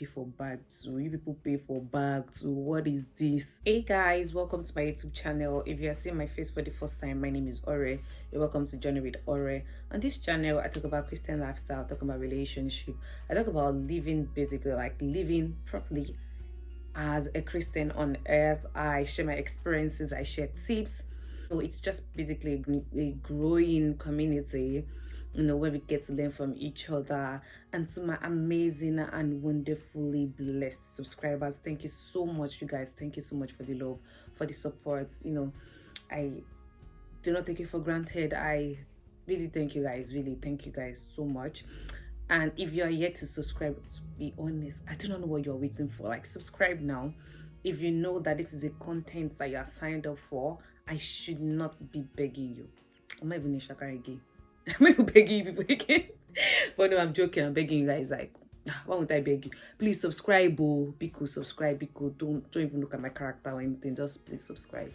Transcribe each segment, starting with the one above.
pay for bag too. You people pay for bag too. What is this? Hey guys, welcome to my YouTube channel. If you are seeing my face for the first time, my name is Ore. You're welcome to Journey with Ore. On this channel, I talk about Christian lifestyle, talk about relationship. I talk about living, basically like living properly as a Christian on earth. I share my experiences, I share tips. So it's just basically a growing community, you know, where we get to learn from each other. And to my amazing and wonderfully blessed subscribers, thank you so much, you guys. Thank you so much for the love, for the support. You know, I do not take it for granted. I really thank you guys. Really thank you guys so much. And if you are yet to subscribe, to be honest, I do not know what you're waiting for. Like, subscribe now. If you know that this is a content that you are signed up for, I should not be begging you. I'm not even in Shakara again. I'm not even begging you people again. But no, I'm joking. I'm begging you guys. Like, why won't I beg you? Please subscribe, oh. Be cool, subscribe, be cool. Don't even look at my character or anything. Just please subscribe.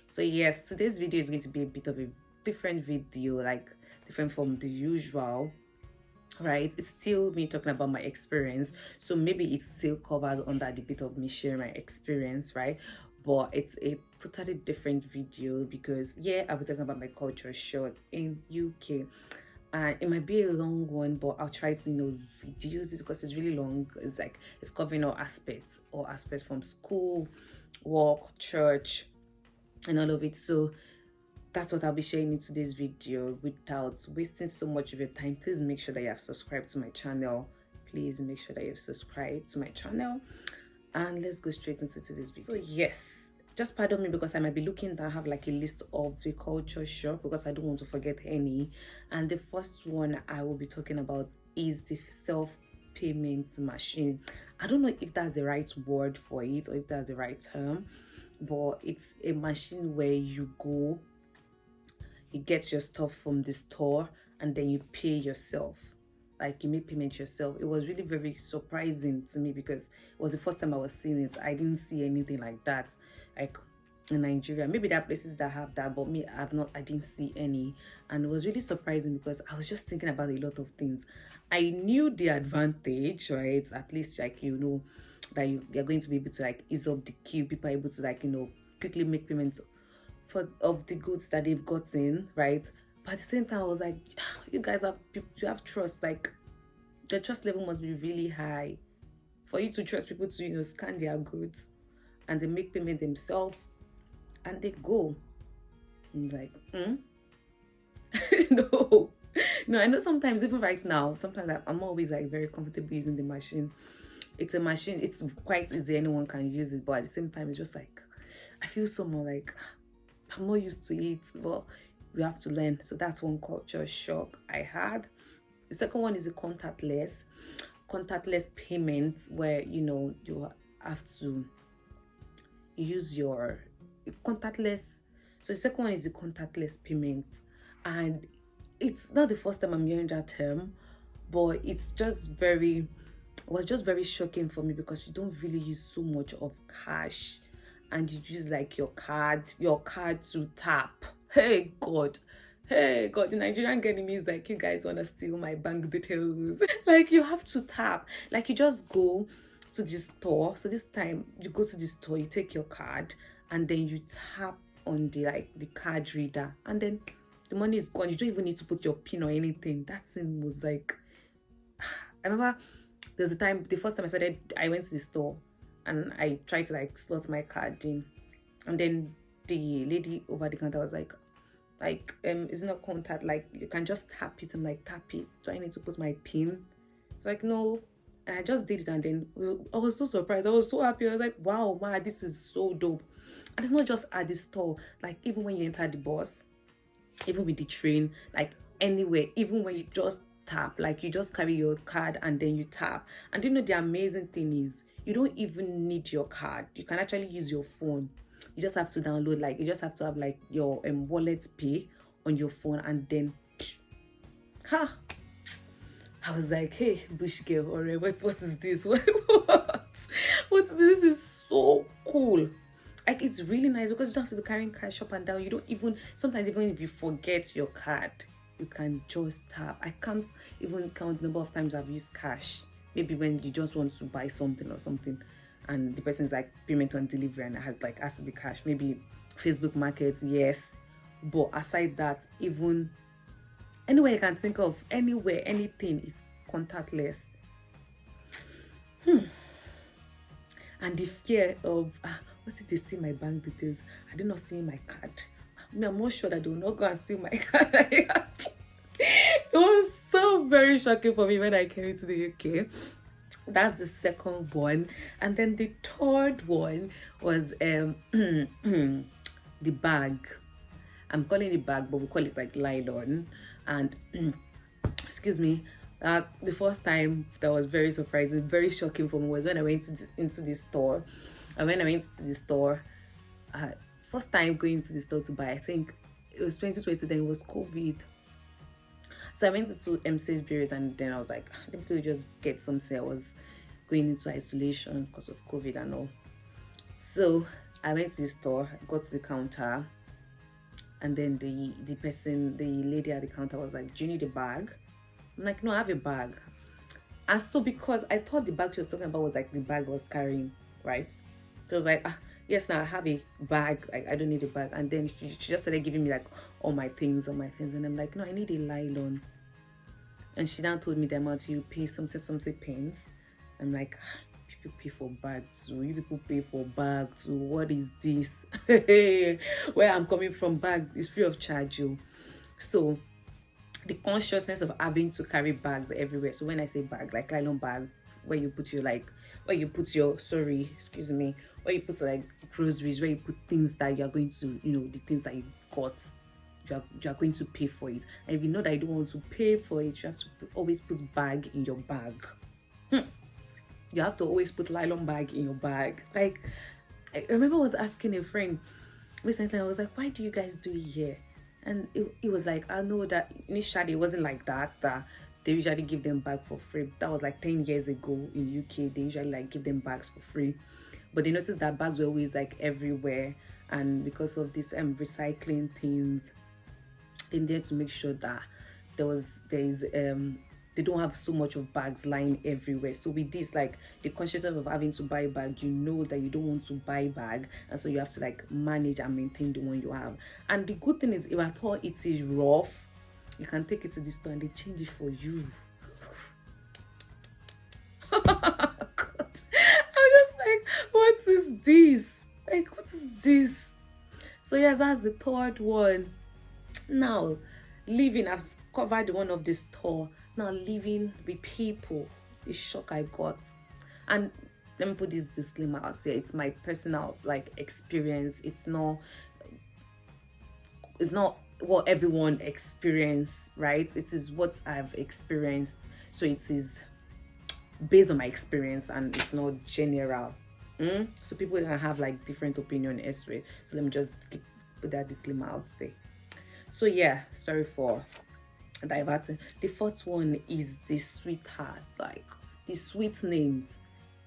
So yes, today's video is going to be a bit of a different video, like different from the usual. Right, it's still me talking about my experience, so maybe it still covers under the bit of me sharing my experience, right? But it's a totally different video because yeah, I'll be talking about my culture shock in UK, and it might be a long one, but I'll try to, you know, reduce this because it's really long. It's like it's covering all aspects from school, work, church, and all of it. So that's what I'll be sharing in today's video. Without wasting so much of your time, please make sure that you have subscribed to my channel. Please make sure that you've subscribed to my channel, and let's go straight into today's video. So yes, just pardon me because I might be looking to have like a list of the culture shock because I don't want to forget any. And the first one I will be talking about is the self-payment machine. I don't know if that's the right word for it or if that's the right term, but it's a machine where you go, you get your stuff from the store, and then you pay yourself. Like, you make payment yourself. It was really very surprising to me because it was the first time I was seeing it. I didn't see anything like that, like in Nigeria. Maybe there are places that have that, but me, I didn't see any. And it was really surprising because I was just thinking about a lot of things. I knew the advantage, right? At least, like, you know, that you're going to be able to like ease up the queue. People are able to, like, you know, quickly make payments of the goods that they've gotten, right? But at the same time, I was like, you guys you have trust. Like, the trust level must be really high for you to trust people to, you know, scan their goods and they make payment themselves and they go. I'm like, no. I know sometimes, even right now, sometimes I'm always like very comfortable using the machine. It's a machine, it's quite easy, anyone can use it, but at the same time, it's just like I feel so more like I'm not used to it, but we have to learn. So that's one culture shock I had. The second one is a contactless payment, where, you know, you have to use your contactless. So the second one is the contactless payment, and it's not the first time I'm hearing that term, but it was just very shocking for me because you don't really use so much of cash, and you use like your card to tap. Hey God, the Nigerian getting me is like, you guys want to steal my bank details. Like, you have to tap. Like, you just go to the store. So this time you go to the store, you take your card, and then you tap on the card reader, and then the money is gone. You don't even need to put your pin or anything. That thing was like, I remember there was a time, the first time I went to the store and I tried to like slot my card in, and then the lady over the counter was like, it's not contact, like you can just tap it. I'm like, tap it? Do I need to put my pin? It's like, no. And I just did it, and then I was so surprised. I was so happy. I was like, wow, man, this is so dope. And it's not just at the store, like even when you enter the bus, even with the train, like anywhere, even when you just tap, like you just carry your card and then you tap. And you know, the amazing thing is, you don't even need your card. You can actually use your phone. You just have to download, like, you just have to have like your wallet pay on your phone, and then I was like, hey, bush girl, alright, what is this? What is this? This is so cool. Like, it's really nice because you don't have to be carrying cash up and down. You don't even, sometimes even if you forget your card, you can just tap. I can't even count the number of times I've used cash maybe when you just want to buy something or something, and the person's like payment on delivery and it has to be cash. Maybe Facebook Markets, yes, but aside that, even anywhere you can think of, anywhere, anything is contactless. And the fear of what if they steal my bank details? I did not see my card. I'm not sure that they will not go and steal my card. It was so very shocking for me when I came into the UK. That's the second one. And then the third one was the bag. I'm calling it bag, but we call it like nylon. And excuse me, the first time that was very surprising, very shocking for me was when I went into the store. And when I went to the store, first time going to the store to buy, I think it was 2020, then it was COVID. So I went to Sainsbury's and then I was like, let me go just get something. I was going into isolation because of COVID and all. So I went to the store, got to the counter, and then the lady at the counter was like, do you need a bag? I'm like, no, I have a bag. And so because I thought the bag she was talking about was like the bag I was carrying, right? So I was like, yes, now I have a bag, like I don't need a bag. And then she just started giving me like all my things. And I'm like, no, I need a nylon. And she now told me the amount you pay something pence. I'm like, people pay for bag too. You people pay for bag too. What is this? Where I'm coming from, bag is free of charge. You. So the consciousness of having to carry bags everywhere. So when I say bag, like nylon bag, where you put your like groceries, where you put things that you're going to, the things that you got, you're going to pay for it. And if you know that you don't want to pay for it, you have to always put bag in your bag. You have to always put nylon bag in your bag. Like, I remember I was asking a friend recently, I was like, why do you guys do it here? And it was like, I know that initially it wasn't like that they usually give them bags for free. That was like 10 years ago in UK. They usually like give them bags for free. But they noticed that bags were always like everywhere. And because of this recycling things, they needed to make sure that they don't have so much of bags lying everywhere. So with this, like the consciousness of having to buy a bag, you know that you don't want to buy a bag, and so you have to like manage and maintain the one you have. And the good thing is, if at all it is rough, you can take it to the store and they change it for you. God. I'm just like, what is this? Like, what is this? So yes, that's the third one. Now, living, I've covered one of the store. Now living with people, the shock I got. And let me put this disclaimer out here. It's my personal like experience. It's not what everyone experience, right? It is what I've experienced. So it is based on my experience and it's not general. So people can have like different opinion elsewhere. So let me just put that disclaimer out there. So yeah, sorry for diverting. The fourth one is the sweetheart, like the sweet names.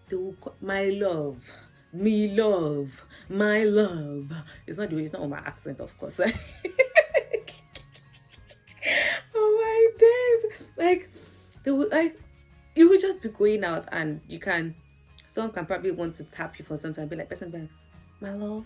They will call, my love, me love, my love. It's not on my accent, of course. Oh my days! Like they would like you would just be going out and someone can probably want to tap you for something and be like, person, my love,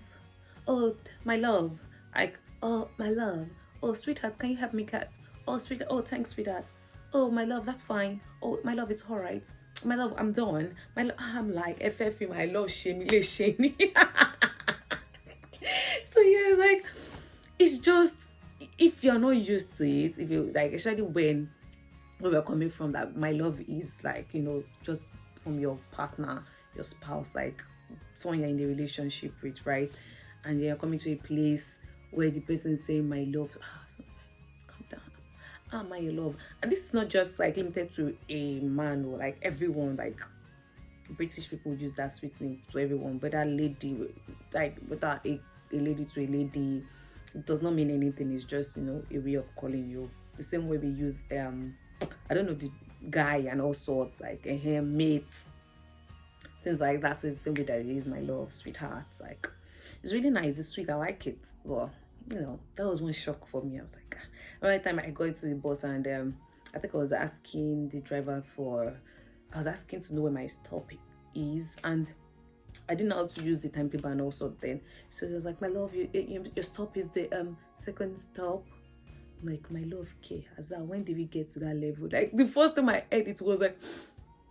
oh my love, like oh my love, oh sweetheart, can you help me cut? Oh sweetheart, oh thanks sweetheart, oh my love, that's fine, oh my love, it's all right, my love, I'm done, my love. I'm like FF, my love, shame. So yeah, like it's just, if you're not used to it, if you like, especially when we're coming from that, my love is like, just from your partner, your spouse, like someone you're in a relationship with, right? And you're coming to a place where the person is saying my love, calm down, my love. And this is not just like limited to a man or like everyone, like British people use that sweet name to everyone, but that lady, like without a lady to a lady, it does not mean anything. It's just, a way of calling you. The same way we use I don't know, the guy and all sorts, like a mate, things like that. So it's the same way that it is my love, sweetheart. Like it's really nice, it's sweet, I like it. Well, that was one shock for me. I was like, every time I got into the bus and I think I was asking the driver for I was asking to know where my stop is, and I didn't know how to use the timetable and also then. So he was like, my love, your stop is the second stop. I'm like, my love, okay, Azar, when did we get to that level? Like the first time I heard it was like,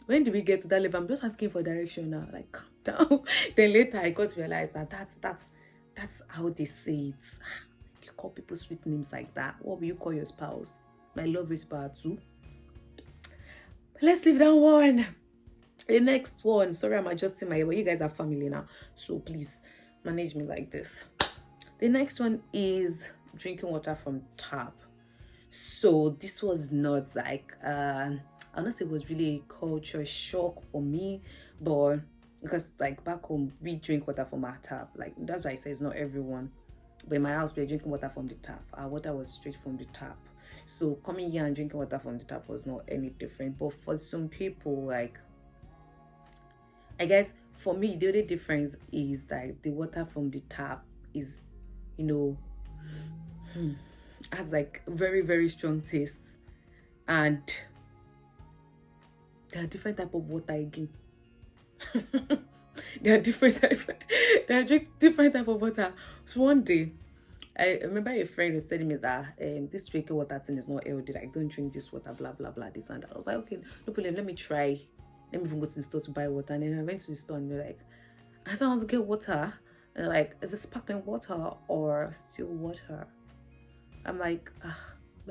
when did we get to that level? I'm just asking for direction now. Like, calm down. Then later I got to realize that that's how they say it. You call people sweet names like that. What will you call your spouse? My love is part two. Let's leave that one. The next one. Sorry, I'm adjusting my hair, but you guys are family now, so please manage me like this. The next one is drinking water from tap. So this was not like I'll not say it was really a culture shock for me, but because like back home we drink water from our tap. Like that's why I say it's not everyone, but in my house we're drinking water from the tap. Our water was straight from the tap. So coming here and drinking water from the tap was not any different. But for some people, like, I guess for me the only difference is that the water from the tap is, you know, has like very, very strong taste, and there are different type of water again. There are different type of water. So one day I remember a friend was telling me that this drinking water thing is not healthy, like don't drink this water, blah blah blah, this and that. I was like, okay, no problem, let me try. Let me even go to the store to buy water. And then I went to the store and they're like, I said I want to get water, and they're like, is it sparkling water or still water? I'm like, I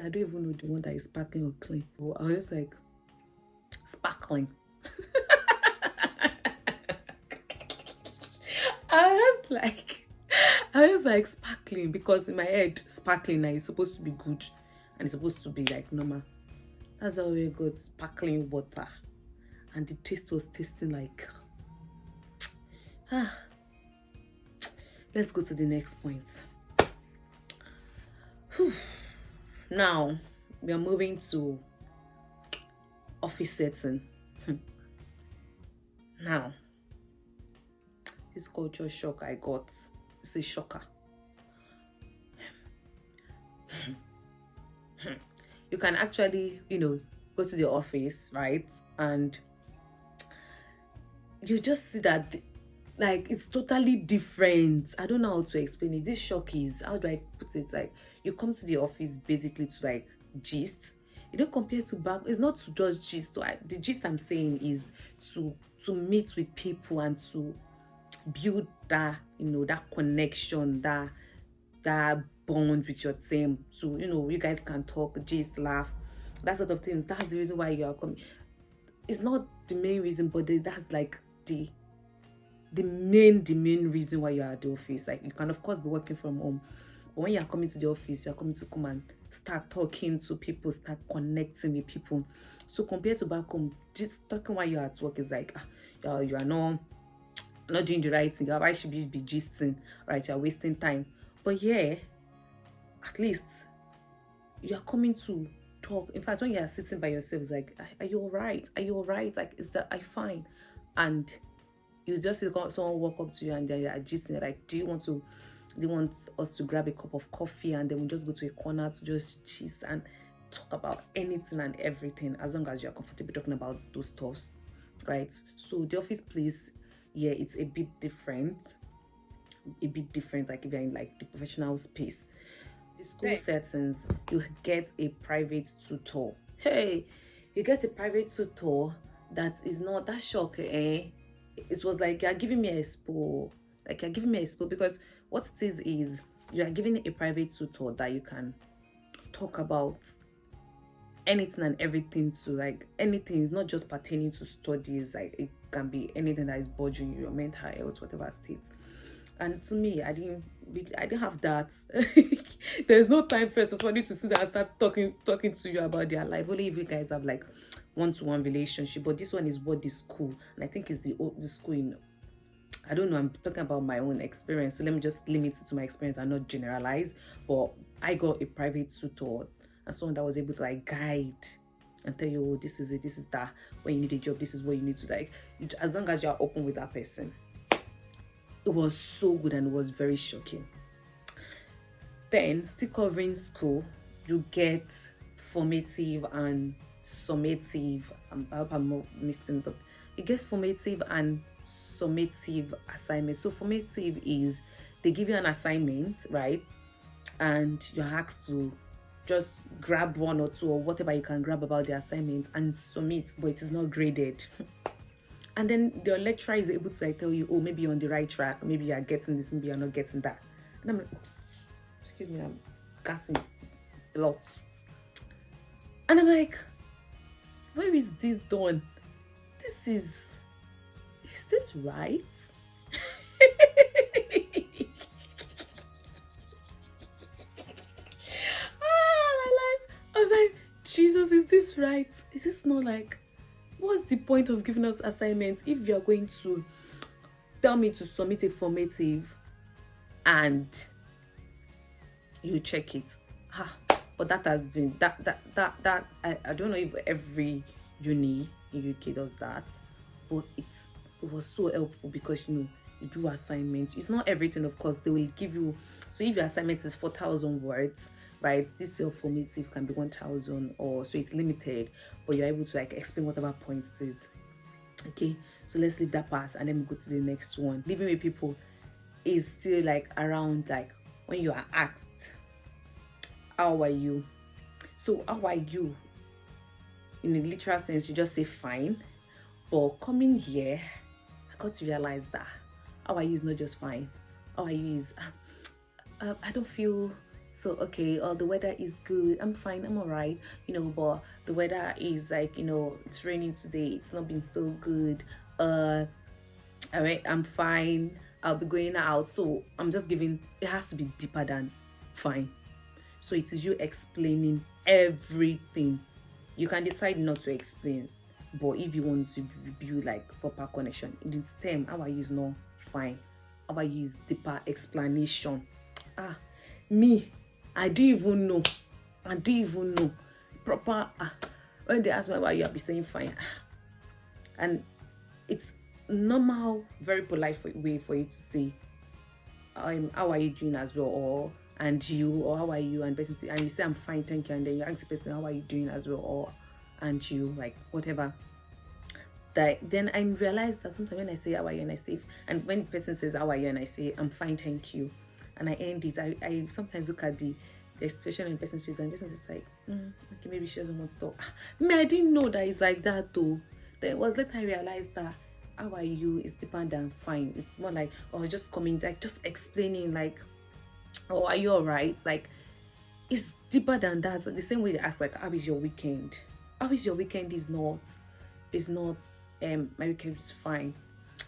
don't even know the one that is sparkling or clean. So I was just like, sparkling. I was like sparkling, because in my head sparkling is supposed to be good and it's supposed to be like normal. That's how we got sparkling water, and the taste was tasting like let's go to the next point. Now we are moving to office setting. Now this culture shock I got, it's a shocker. You can actually, go to the office, right? And you just see that like it's totally different. I don't know how to explain it. This shock is, how do I put it? Like you come to the office basically to like gist. You don't compare to back. It's not to just gist. So the gist I'm saying is to meet with people and to build that that connection, that bond with your team. So you guys can talk, gist, laugh, that sort of things. That's the reason why you are coming. It's not the main reason, but that's like the main reason why you are at the office. Like you can of course be working from home, but when you are coming to the office, you're coming to come and start talking to people, start connecting with people. So compared to back home, just talking while you're at work is like you are not doing the right thing. Why should you be gisting, right? You're wasting time. But yeah, at least you are coming to talk. In fact, when you are sitting by yourself, it's like, are you all right? Are you all right? Like, is that I fine? And you just see someone walk up to you and they are gisting, like, do you want us to grab a cup of coffee, and then we just go to a corner to just gist and talk about anything and everything, as long as you're comfortable talking about those stuffs, right? So the office place, yeah, it's a bit different, like if you're in like the professional space. The school settings, you get a private tutor. Hey, you get a private tutor that is not that shock, eh? It was like you're giving me a expo, because what it is you are giving a private tutor that you can talk about anything and everything, to like anything. It's not just pertaining to studies, like it can be anything that is bothering you, your mental health, whatever state. And to me, I didn't have that. There's no time for somebody to sit there and start talking to you about their life. Only if you guys have like one-to-one relationship. But this one is what the school, and I think it's the school in, I don't know, I'm talking about my own experience, so let me just limit it to my experience and not generalize. But I got a private tutor and someone that was able to like guide and tell you, oh, this is it, this is that. When you need a job, this is what you need to like. As long as you're open with that person. It was so good and it was very shocking. Then, still covering school, you get formative and summative. I hope I'm not mixing it up. You get formative and summative assignments. So formative is they give you an assignment, right? And you're asked to just grab one or two or whatever you can grab about the assignment and submit, but it is not graded. And then your lecturer is able to like tell you, oh, maybe you're on the right track, maybe you're getting this, maybe you're not getting that. And I'm like, excuse me, I'm gassing a lot. And I'm like, where is this done? Is this right? I was like, Jesus, is this right? Is this not like, what's the point of giving us assignments if you're going to tell me to submit a formative and you check it? But that has been that I don't know if every uni in UK does that, but it was so helpful because you do assignments. It's not everything, of course. They will give you, so if your assignment is 4,000 words, right, this your formative can be 1,000, or so it's limited, but you're able to like explain whatever point it is. Okay, so let's leave that part and then we go to the next one. Living with people is still like around, like when you are asked, how are you? So how are you, in a literal sense, you just say fine. But coming here, I got to realize that how are you is not just fine. How are you is I don't feel so okay, or the weather is good, I'm fine, I'm all right, but the weather is like, it's raining today, it's not been so good. All right, I'm fine, I'll be going out. So I'm just giving, it has to be deeper than fine. So it is you explaining everything. You can decide not to explain, but if you want to build like proper connection, in this term, how are you is not fine. How are you is deeper explanation. Me, I don't even know. Proper, when they ask me about you, I'll be saying fine. And it's normal, very polite way for you to say, how are you doing as well, or and you, or how are you, and person say, and you say I'm fine, thank you, and then you ask the person how are you doing as well, or and you, like whatever. That then I realized that sometimes when I say how are you and I say, and when the person says how are you and I say I'm fine, thank you, and I end it, I sometimes look at the expression in the person's face, and the person is like, okay, maybe she doesn't want to talk. I didn't know that it's like that though. Then it was later I realized that how are you is deeper than fine. It's more like, just coming, like just explaining, like, oh, are you all right? Like, it's deeper than that. The same way they ask, like, how is your weekend? How is your weekend is not my weekend is fine.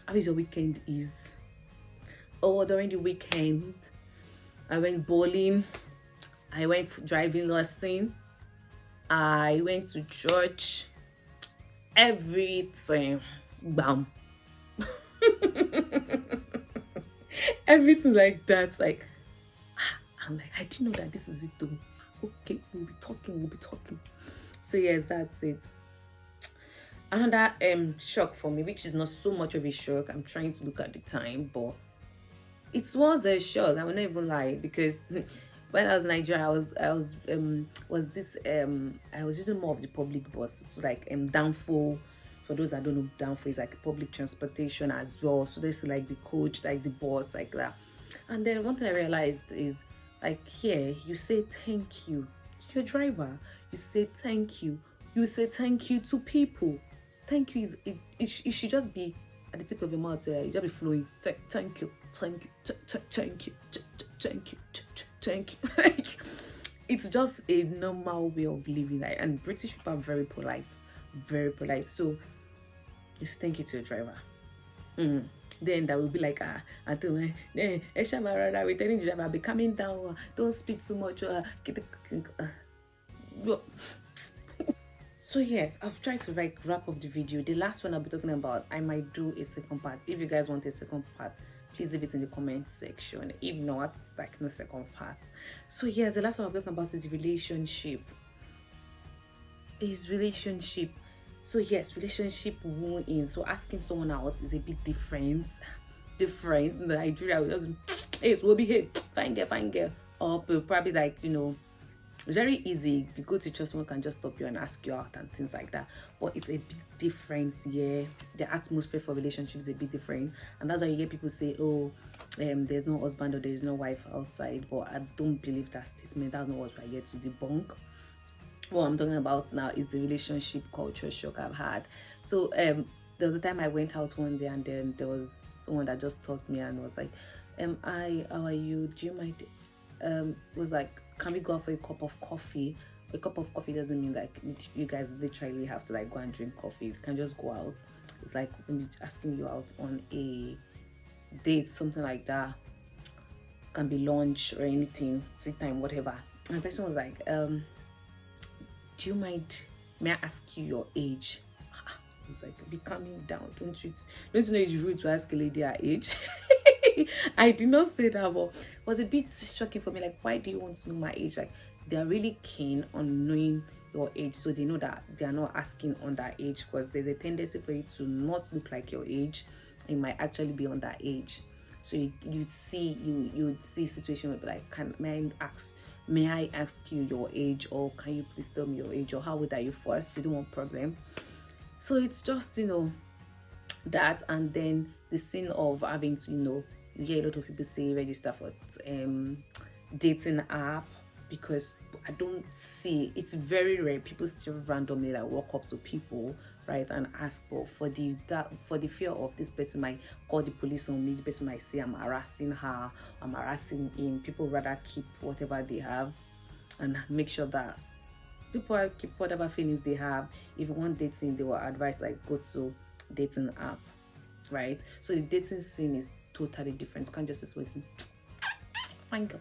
How is your weekend is, during the weekend I went bowling, I went for driving lesson, I went to church, everything, bam. Everything like that. Like, I'm like, I didn't know that this is it though. Okay, we'll be talking. So yes, that's it. Another shock for me, which is not so much of a shock. I'm trying to look at the time, but it was a shock. I will not even lie, because when I was in Nigeria, I was using more of the public bus. It's like Downfall. For those that don't know, Downfall is like public transportation as well. So there's like the coach, like the bus, like that. And then one thing I realized is, like, here you say thank you to your driver, you say thank you, to people. Thank you is it should just be at the tip of your mouth. You just be flowing. Thank you. Like, it's just a normal way of living. Like, and British people are very polite. So you say thank you to your driver. Then that will be like, I told me, we're telling the driver, I'll be coming down, don't speak too much. So yes, I'll try to wrap up the video. The last one I'll be talking about, I might do a second part. If you guys want a second part, please leave it in the comment section. If not, like, no second part. So yes, the last one I'll be talking about is relationship. So yes, relationship wooing. So asking someone out is a bit different. In Nigeria, we just, hey, so we'll be here, fine girl. Or probably like, It's very easy. You go to church, someone can just stop you and ask you out and things like that. But it's a bit different, yeah. The atmosphere for relationships is a bit different, and that's why you hear people say, "Oh, there's no husband or there's no wife outside." But I don't believe that statement. That's not what we're here to debunk. What I'm talking about now is the relationship culture shock I've had. So there was a time I went out one day, and then there was someone that just talked me and was like, "Hi, how are you? Do you mind?" Was like, "Can we go out for a cup of coffee?" A cup of coffee doesn't mean like you guys literally have to like go and drink coffee. You can just go out. It's like maybe asking you out on a date, something like that. Can be lunch or anything, tea time, whatever. And the person was like, "Do you mind? May I ask you your age?" I was like, "Be calming down. Don't you know it's rude to ask a lady her age?" I did not say that, but it was a bit shocking for me. Like, why do you want to know my age? Like, they're really keen on knowing your age, so they know that they are not asking on that age, because there's a tendency for you to not look like your age. It might actually be on that age. So you'd see situation where like, may I ask you your age, or can you please tell me your age, or how old are you first? They don't want problem. So it's just, that, and then the sin of having to, you hear a lot of people say register for dating app, because I don't see, it's very rare people still randomly like walk up to people, right, and ask for the fear of this person might call the police on me, the person might say I'm harassing her, I'm harassing him. People rather keep whatever they have and make sure that people keep whatever feelings they have. If you want dating, they will advise like go to dating app, right? So the dating scene is totally different. You can't just listen, finger.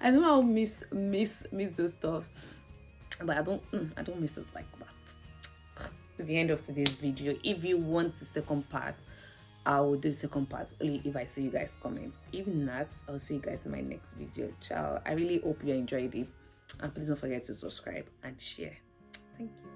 I know I'll miss those stuff, but I don't miss it like that. To the end of today's video. If you want the second part, I will do the second part only if I see you guys comment. If not, I'll see you guys in my next video. Ciao. I really hope you enjoyed it, and please don't forget to subscribe and share. Thank you.